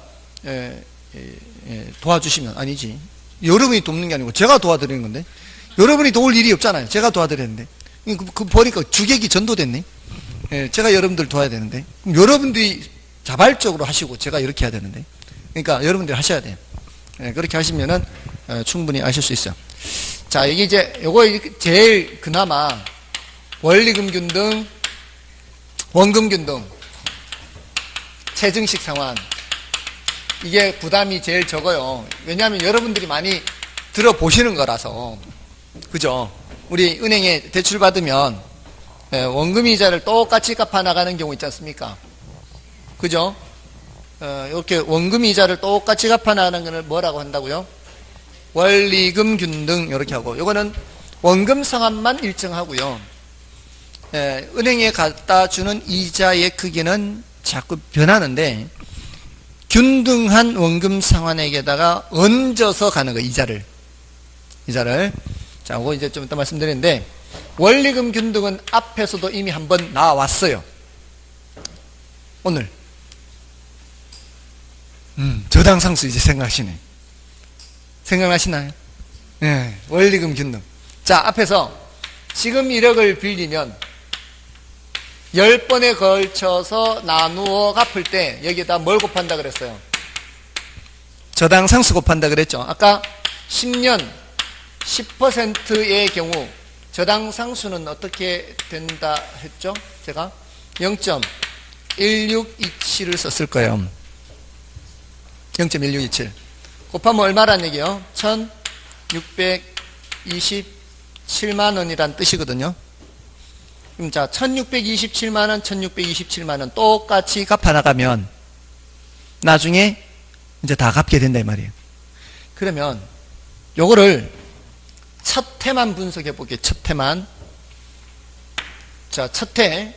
도와주시면 아니지 여러분이 돕는 게 아니고 제가 도와드리는 건데 여러분이 도울 일이 없잖아요. 제가 도와드렸는데 그 보니까 주객이 전도됐네. 제가 여러분들 도와야 되는데 그럼 여러분들이 자발적으로 하시고 제가 이렇게 해야 되는데 그러니까 여러분들이 하셔야 돼요. 그렇게 하시면은 충분히 아실 수 있어요. 자, 이게 이제 요거 제일 그나마 원리금 균등, 원금 균등, 최증식 상환 이게 부담이 제일 적어요. 왜냐하면 여러분들이 많이 들어보시는 거라서. 그죠? 우리 은행에 대출 받으면 원금 이자를 똑같이 갚아 나가는 경우 있지 않습니까? 그죠? 이렇게 원금 이자를 똑같이 갚아 나가는 것을 뭐라고 한다고요? 원리금 균등 이렇게 하고 이거는 원금 상환만 일정하고요. 은행에 갖다 주는 이자의 크기는 자꾸 변하는데 균등한 원금 상환액에다가 얹어서 가는 거 이자를. 자, 그거 이제 좀 이따 말씀드리는데 원리금 균등은 앞에서도 이미 한번 나왔어요. 오늘. 저당상수 이제 생각하시네. 생각나시나요? 네, 원리금 균등. 자, 앞에서 지금 1억을 빌리면 10번에 걸쳐서 나누어 갚을 때 여기에다 뭘 곱한다 그랬어요? 저당상수 곱한다 그랬죠. 아까 10년 10%의 경우 저당상수는 어떻게 된다 했죠? 제가 0.1627을 썼을 거예요. 0.1627 곱하면 얼마란 얘기예요? 1627만 원이란 뜻이거든요. 그럼 자, 1627만 원, 1627만 원 똑같이 갚아나가면 나중에 이제 다 갚게 된다 이 말이에요. 그러면 요거를 첫 해만 분석해 볼게요. 첫 해만. 자, 첫 해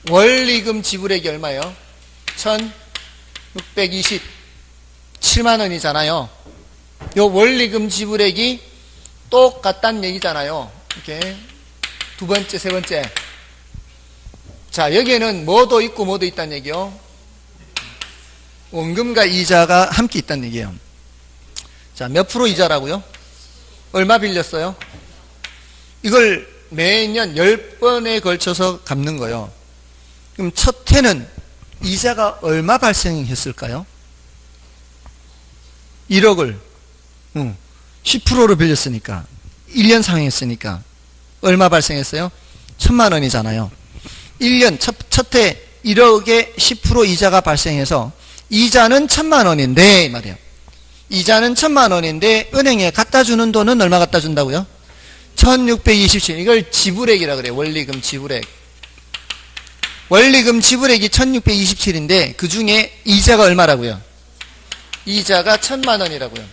원리금 지불액이 얼마예요? 1627만 원이잖아요. 요 원리금 지불액이 똑같다는 얘기잖아요. 이렇게 두 번째, 세 번째. 자, 여기에는 뭐도 있고 뭐도 있다는 얘기요. 원금과 이자가 함께 있다는 얘기예요. 자, 몇 프로 이자라고요? 얼마 빌렸어요? 이걸 매년 10번에 걸쳐서 갚는 거예요. 그럼 첫 해는 이자가 얼마 발생했을까요? 1억을 10%로 빌렸으니까 1년 상행했으니까 얼마 발생했어요? 1000만 원이잖아요. 1년 첫 해 1억에 10% 이자가 발생해서 이자는 1000만 원인데 이 말이에요. 이자는 1000만 원인데 은행에 갖다 주는 돈은 얼마 갖다 준다고요? 1627. 이걸 지불액이라 그래요. 원리금 지불액. 원리금 지불액이 1627인데 그 중에 이자가 얼마라고요? 이자가 1000만 원이라고요.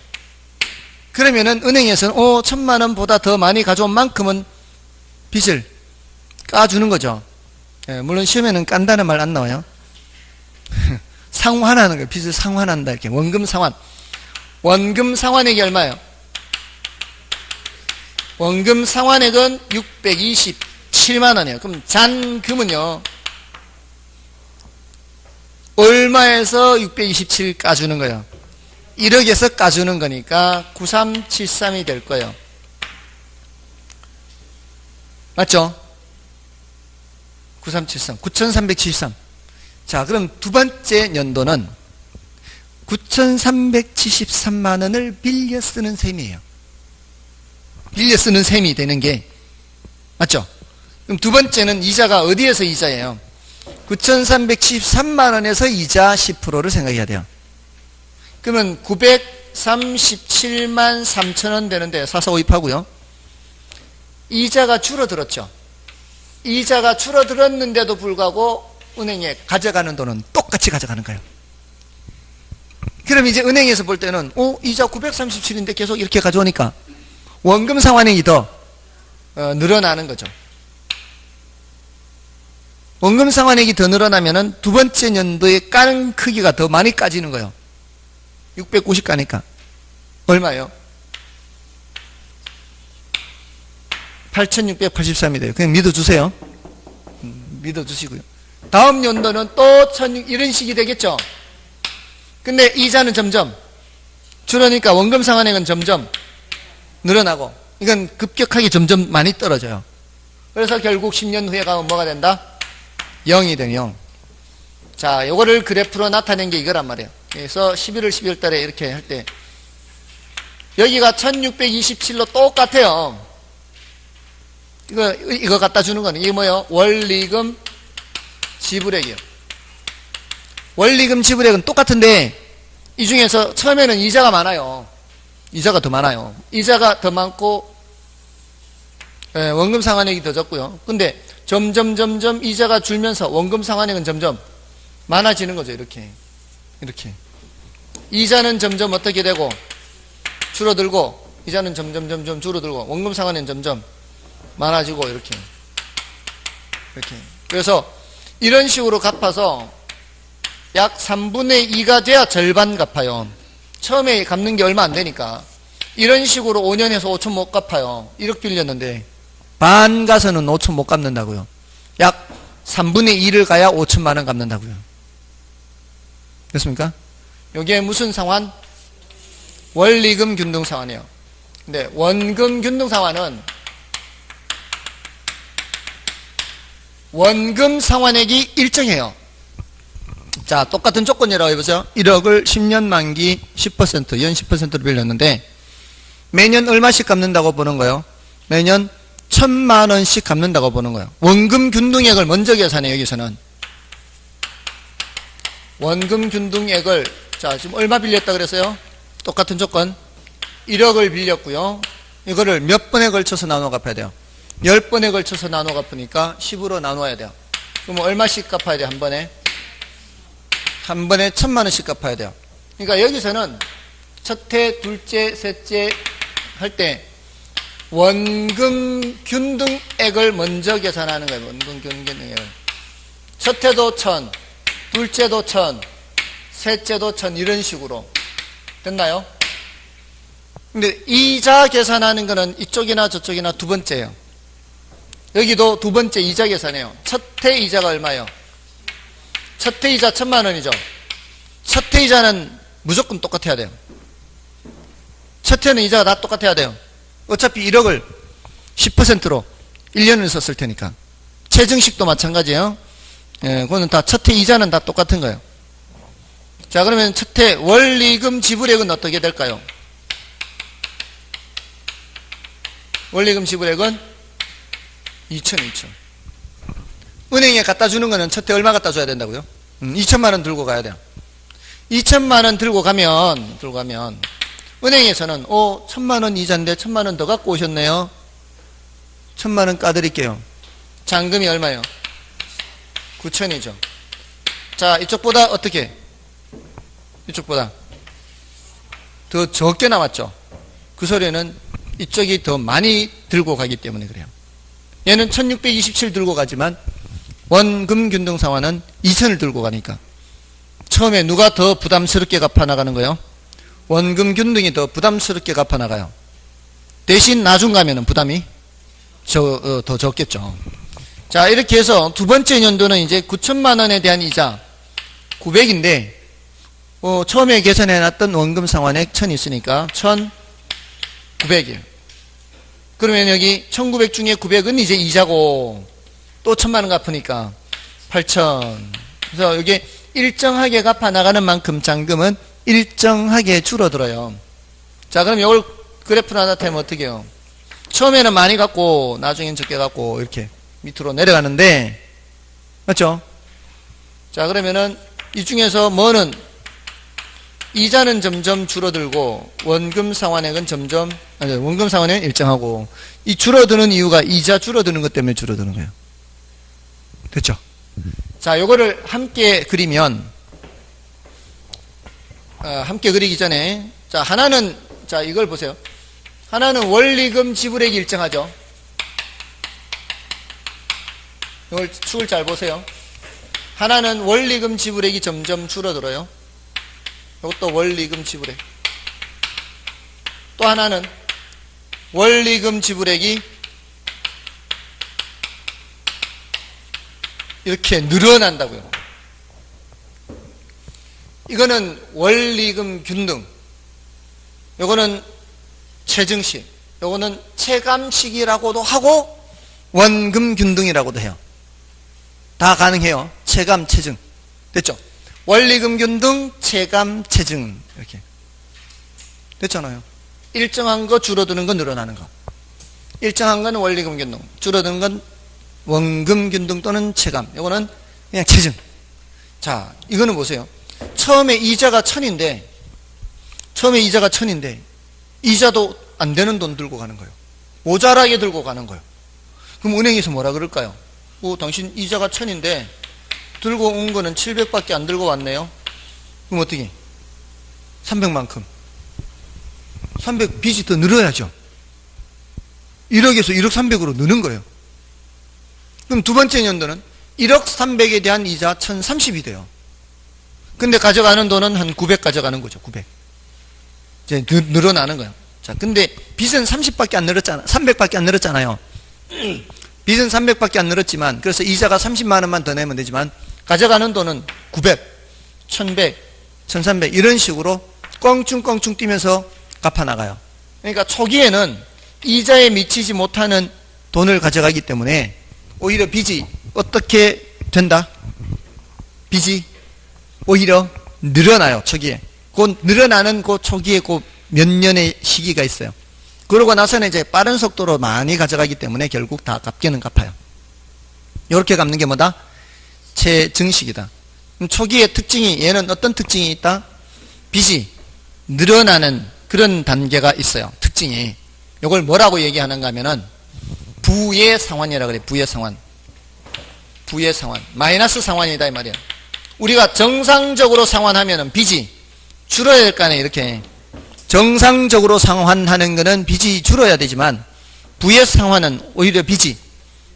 그러면은 은행에서는 1000만 원보다 더 많이 가져온 만큼은 빚을 까주는 거죠. 예, 물론 시험에는 깐다는 말 안 나와요. 상환하는 거예요. 빚을 상환한다. 이렇게 원금 상환. 원금 상환액이 얼마예요? 원금 상환액은 627만 원이에요. 그럼 잔금은요, 얼마에서 627 까주는 거예요? 1억에서 까주는 거니까 9373이 될 거예요. 맞죠? 9373, 9373. 자, 그럼 두 번째 연도는 9373만 원을 빌려 쓰는 셈이에요. 빌려 쓰는 셈이 되는 게 맞죠? 그럼 두 번째는 이자가 어디에서 이자예요? 9373만 원에서 이자 10%를 생각해야 돼요. 그러면 937만 3천 원 되는데 사서오입하고요. 이자가 줄어들었죠. 이자가 줄어들었는데도 불구하고 은행에 가져가는 돈은 똑같이 가져가는 거예요. 그럼 이제 은행에서 볼 때는 이자 937인데 계속 이렇게 가져오니까 원금 상환액이 더 늘어나는 거죠. 원금 상환액이 더 늘어나면은 두 번째 연도에 까는 크기가 더 많이 까지는 거예요. 690 까니까 얼마예요? 8683이 돼요. 그냥 믿어주세요. 믿어주시고요. 다음 연도는 또 1600 이런 식이 되겠죠. 근데 이자는 점점 줄으니까 원금 상환액은 점점 늘어나고 이건 급격하게 점점 많이 떨어져요. 그래서 결국 10년 후에 가면 뭐가 된다? 0이 되는 0. 자, 요거를 그래프로 나타낸 게 이거란 말이에요. 그래서 11월 12월 달에 이렇게 할 때 여기가 1627로 똑같아요. 이거 갖다 주는 거는 이게 뭐예요? 원리금 지불액이에요. 원리금 지불액은 똑같은데 이 중에서 처음에는 이자가 많아요. 이자가 더 많아요. 이자가 더 많고 원금 상환액이 더 적고요. 근데 점점 이자가 줄면서 원금 상환액은 점점 많아지는 거죠. 이렇게 이자는 점점 어떻게 되고 줄어들고 이자는 점점 줄어들고 원금 상환액은 점점 많아지고 이렇게 그래서 이런 식으로 갚아서 약 3분의 2가 돼야 절반 갚아요. 처음에 갚는 게 얼마 안 되니까 이런 식으로 5년에서 5천 못 갚아요. 1억 빌렸는데 반 가서는 5천 못 갚는다고요. 약 3분의 2를 가야 5천만 원 갚는다고요. 됐습니까? 이게 무슨 상환? 원리금 균등 상환이에요. 근데 원금 균등 상환은 원금 상환액이 일정해요. 자, 똑같은 조건이라고 해보세요. 1억을 10년 만기 10%, 연 10%로 빌렸는데 매년 얼마씩 갚는다고 보는 거예요? 매년 1000만 원씩 갚는다고 보는 거예요. 원금 균등액을 먼저 계산해요. 여기서는 원금 균등액을 자, 지금 얼마 빌렸다 그랬어요? 똑같은 조건 1억을 빌렸고요. 이거를 몇 번에 걸쳐서 나눠 갚아야 돼요? 10번에 걸쳐서 나눠 갚으니까 10으로 나눠야 돼요. 그럼 얼마씩 갚아야 돼요? 한 번에 1000만 원씩 갚아야 돼요. 그러니까 여기서는 첫해, 둘째, 셋째 할 때 원금 균등액을 먼저 계산하는 거예요. 원금 균등액을. 첫해도 1000, 둘째도 1000, 셋째도 1000 이런 식으로 됐나요? 근데 이자 계산하는 거는 이쪽이나 저쪽이나 두 번째예요. 여기도 두 번째 이자 계산해요. 첫해 이자가 얼마예요? 첫해 이자 1000만 원이죠. 첫해 이자는 무조건 똑같아야 돼요. 첫해는 이자가 다 똑같아야 돼요. 어차피 1억을 10%로 1년을 썼을 테니까. 최증식도 마찬가지예요. 그거는 다 첫해 이자는 다 똑같은 거예요. 자, 그러면 첫해 원리금 지불액은 어떻게 될까요? 원리금 지불액은 2,000. 은행에 갖다 주는 거는 첫해 얼마 갖다 줘야 된다고요? 2천만 원 들고 가야 돼요. 2천만 원 들고 가면 은행에서는 1,000만 원 이자인데 1,000만 원 더 갖고 오셨네요. 1,000만 원 까드릴게요. 잔금이 얼마예요? 9천이죠. 자, 이쪽보다 어떻게? 이쪽보다 더 적게 나왔죠. 그 소리는 이쪽이 더 많이 들고 가기 때문에 그래요. 얘는 1627 들고 가지만 원금 균등 상환은 2000을 들고 가니까 처음에 누가 더 부담스럽게 갚아나가는 거예요? 원금 균등이 더 부담스럽게 갚아나가요. 대신 나중 가면은 부담이 더 적겠죠. 자, 이렇게 해서 두 번째 연도는 이제 9천만 원에 대한 이자 900인데 처음에 계산해놨던 원금 상환액 1000 있으니까 1900이에요. 그러면 여기 1900 중에 900은 이제 이자고 또 1000만 원 갚으니까 8000. 그래서 여기 일정하게 갚아나가는 만큼 잔금은 일정하게 줄어들어요. 자, 그럼 이걸 그래프로 나타내면 어떻게 해요? 처음에는 많이 갚고 나중엔 적게 갚고 이렇게 밑으로 내려가는데 맞죠? 자, 그러면은 이 중에서 뭐는 이자는 점점 줄어들고 원금 상환액은 원금 상환액은 일정하고 이 줄어드는 이유가 이자 줄어드는 것 때문에 줄어드는 거예요. 됐죠? 자, 요거를 함께 그리면 함께 그리기 전에 자, 하나는 자, 이걸 보세요. 하나는 원리금 지불액이 일정하죠. 이걸 축을 잘 보세요. 하나는 원리금 지불액이 점점 줄어들어요. 이것도 원리금 지불액. 또 하나는 원리금 지불액이 이렇게 늘어난다고요. 이거는 원리금 균등. 요거는 체증식. 요거는 체감식이라고도 하고 원금 균등이라고도 해요. 다 가능해요. 체감, 체증. 됐죠? 원리금 균등, 체감, 체증. 이렇게. 됐잖아요. 일정한 거 줄어드는 거 늘어나는 거. 일정한 건 원리금 균등. 줄어드는 건 원금 균등 또는 체감. 이거는 그냥 체증. 자, 이거는 보세요. 처음에 이자가 1000인데 이자도 안 되는 돈 들고 가는 거예요. 모자라게 들고 가는 거예요. 그럼 은행에서 뭐라 그럴까요? 당신 이자가 1000인데 들고 온 거는 700밖에 안 들고 왔네요. 그럼 어떻게? 300만큼. 300 빚이 더 늘어야죠. 1억에서 1억 300으로 느는 거예요. 그럼 두 번째 연도는 1억 300에 대한 이자 1030이 돼요. 근데 가져가는 돈은 한 900 가져가는 거죠. 900. 이제 늘어나는 거예요. 자, 근데 빚은 30밖에 안 늘었잖아. 300밖에 안 늘었잖아요. 빚은 300밖에 안 늘었지만, 그래서 이자가 30만 원만 더 내면 되지만, 가져가는 돈은 900, 1100, 1300, 이런 식으로 껑충껑충 뛰면서 갚아나가요. 그러니까 초기에는 이자에 미치지 못하는 돈을 가져가기 때문에, 오히려 빚이 어떻게 된다? 빚이 오히려 늘어나요, 초기에. 그 늘어나는 그 초기에 그 몇 년의 시기가 있어요. 그러고 나서는 이제 빠른 속도로 많이 가져가기 때문에 결국 다 갚기는 갚아요. 이렇게 갚는 게 뭐다? 체증식이다. 초기의 특징이, 얘는 어떤 특징이 있다? 빚이 늘어나는 그런 단계가 있어요. 특징이. 이걸 뭐라고 얘기하는가 하면은 부의 상환이라고 그래요. 부의 상환. 부의 상환. 마이너스 상환이다 이 말이에요. 우리가 정상적으로 상환하면은 빚이 줄어야 될 거 아니에요. 이렇게. 정상적으로 상환하는 것은 빚이 줄어야 되지만 부의 상환은 오히려 빚이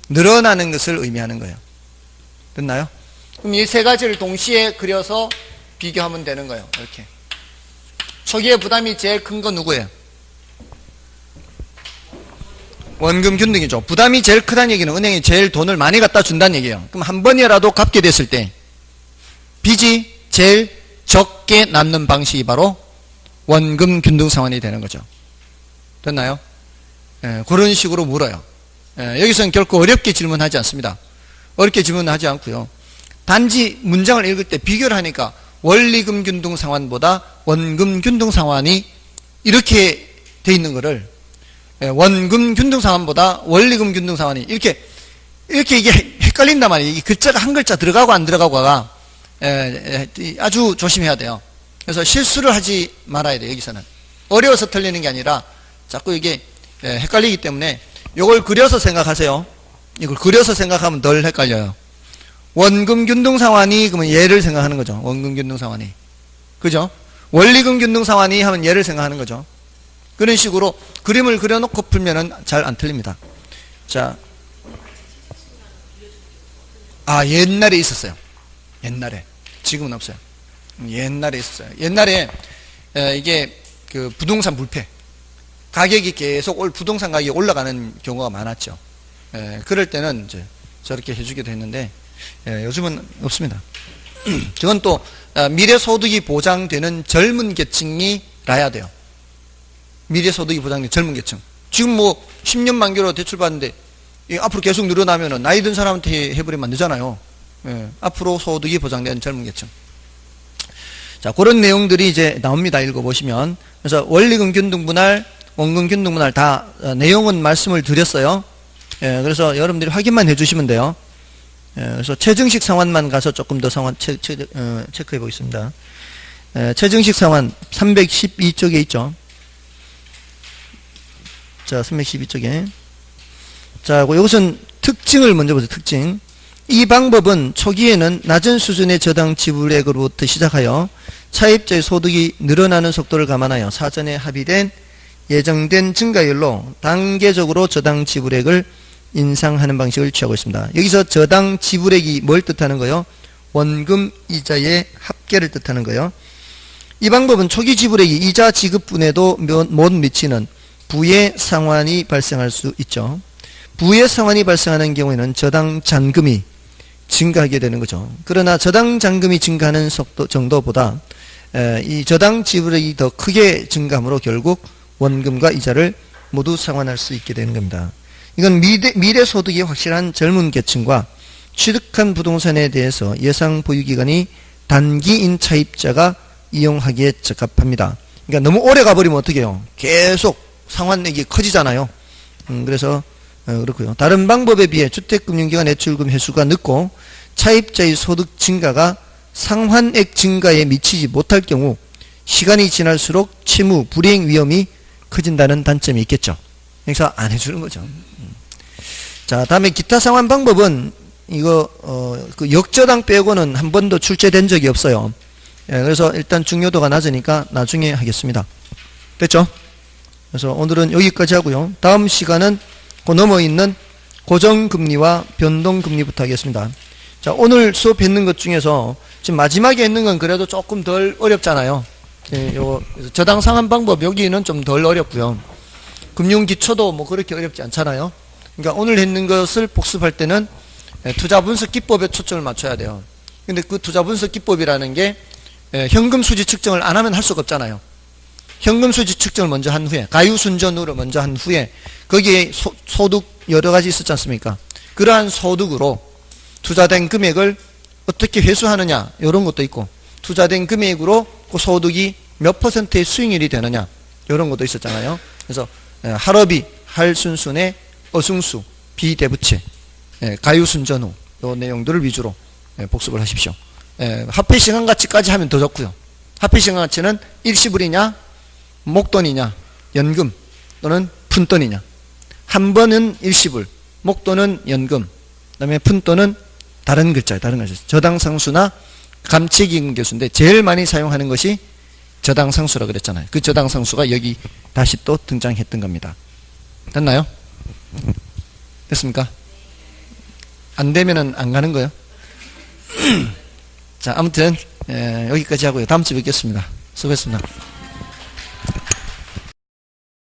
늘어나는 것을 의미하는 거예요. 됐나요? 그럼 이 세 가지를 동시에 그려서 비교하면 되는 거예요. 이렇게. 초기에 부담이 제일 큰 건 누구예요? 원금 균등이죠. 부담이 제일 크다는 얘기는 은행이 제일 돈을 많이 갖다 준다는 얘기예요. 그럼 한 번이라도 갚게 됐을 때 빚이 제일 적게 남는 방식이 바로 원금 균등 상환이 되는 거죠. 됐나요? 그런 식으로 물어요. 여기서는 결코 어렵게 질문하지 않습니다. 어렵게 질문하지 않고요. 단지 문장을 읽을 때 비교를 하니까 원리금 균등 상환보다 원금 균등 상환이 이렇게 돼 있는 거를 원금 균등 상환보다 원리금 균등 상환이 이렇게 이게 헷갈린단 말이에요. 이 글자가 한 글자 들어가고 안 들어가고가 아주 조심해야 돼요. 그래서 실수를 하지 말아야 돼요. 여기서는 어려워서 틀리는 게 아니라 자꾸 이게 헷갈리기 때문에 이걸 그려서 생각하세요. 이걸 그려서 생각하면 덜 헷갈려요. 원금 균등 상환이 그러면 얘를 생각하는 거죠. 원금 균등 상환이. 그죠? 원리금 균등 상환이 하면 얘를 생각하는 거죠. 그런 식으로 그림을 그려놓고 풀면은 잘 안 틀립니다. 자. 옛날에 있었어요. 옛날에. 지금은 없어요. 옛날에 있었어요. 옛날에, 이게 그 부동산 불패. 가격이 계속 부동산 가격이 올라가는 경우가 많았죠. 그럴 때는 이제 저렇게 해주기도 했는데, 요즘은 없습니다. 저건 또 미래소득이 보장되는 젊은 계층이 라야 돼요. 미래소득이 보장되는 젊은 계층. 지금 뭐 10년 만기로 대출 받는데 앞으로 계속 늘어나면은 나이 든 사람한테 해버리면 안 되잖아요. 앞으로 소득이 보장되는 젊은 계층. 자, 그런 내용들이 이제 나옵니다. 읽어보시면. 그래서 원리금 균등 분할, 원금 균등 분할 다 내용은 말씀을 드렸어요. 그래서 여러분들이 확인만 해주시면 돼요. 그래서 최증식 상환만 가서 조금 더 상환 체크해 보겠습니다. 최증식 상환 312쪽에 있죠. 자, 312쪽에. 자, 이것은 특징을 먼저 보세요. 특징. 이 방법은 초기에는 낮은 수준의 저당 지불액으로부터 시작하여 차입자의 소득이 늘어나는 속도를 감안하여 사전에 합의된 예정된 증가율로 단계적으로 저당 지불액을 인상하는 방식을 취하고 있습니다. 여기서 저당 지불액이 뭘 뜻하는 거요? 원금 이자의 합계를 뜻하는 거요. 이 방법은 초기 지불액이 이자 지급분에도 못 미치는 부의 상환이 발생할 수 있죠. 부의 상환이 발생하는 경우에는 저당 잔금이 증가하게 되는 거죠. 그러나 저당 잔금이 증가하는 속도 정도보다 이 저당 지불액이 더 크게 증가함으로 결국 원금과 이자를 모두 상환할 수 있게 되는 겁니다. 이건 미래소득이 확실한 젊은 계층과 취득한 부동산에 대해서 예상 보유기간이 단기인 차입자가 이용하기에 적합합니다. 그러니까 너무 오래 가버리면 어떻게 해요? 계속 상환액이 커지잖아요. 그래서 그렇고요. 다른 방법에 비해 주택금융기관 대출금 회수가 늦고 차입자의 소득 증가가 상환액 증가에 미치지 못할 경우 시간이 지날수록 채무 불이행 위험이 커진다는 단점이 있겠죠. 그래서 안 해주는 거죠. 자, 다음에 기타 상환 방법은 이거 그 역저당 빼고는 한 번도 출제된 적이 없어요. 그래서 일단 중요도가 낮으니까 나중에 하겠습니다. 됐죠? 그래서 오늘은 여기까지 하고요. 다음 시간은 그 넘어 있는 고정금리와 변동금리부터 하겠습니다. 자, 오늘 수업했는 것 중에서 지금 마지막에 했는 건 그래도 조금 덜 어렵잖아요. 요 저당 상환 방법 여기는 좀 덜 어렵고요. 금융기초도 뭐 그렇게 어렵지 않잖아요. 그러니까 오늘 했는 것을 복습할 때는 투자분석 기법에 초점을 맞춰야 돼요. 근데 그 투자분석 기법이라는 게 현금 수지 측정을 안 하면 할 수가 없잖아요. 현금 수지 측정을 먼저 한 후에 가유순전으로 먼저 한 후에 거기에 소득 여러 가지 있었지 않습니까? 그러한 소득으로 투자된 금액을 어떻게 회수하느냐 이런 것도 있고 투자된 금액으로 그 소득이 몇 퍼센트의 수익률이 되느냐 이런 것도 있었잖아요. 그래서 할업이 할순순의 어승수 비대부채 가유순전후 이 내용들을 위주로 복습을 하십시오. 화폐시간가치까지 하면 더 좋고요. 화폐시간가치는 일시불이냐 목돈이냐 연금 또는 푼돈이냐. 한 번은 일시불, 목돈은 연금, 그 다음에 푼돈은 다른 글자예요. 다른 글자. 저당상수나 감채기금 개수인데 제일 많이 사용하는 것이 저당상수라 그랬잖아요. 그 저당상수가 여기 다시 또 등장했던 겁니다. 됐나요? 됐습니까? 안 되면은 안 가는 거예요. 자, 아무튼 여기까지 하고요. 다음 주에 뵙겠습니다. 수고했습니다.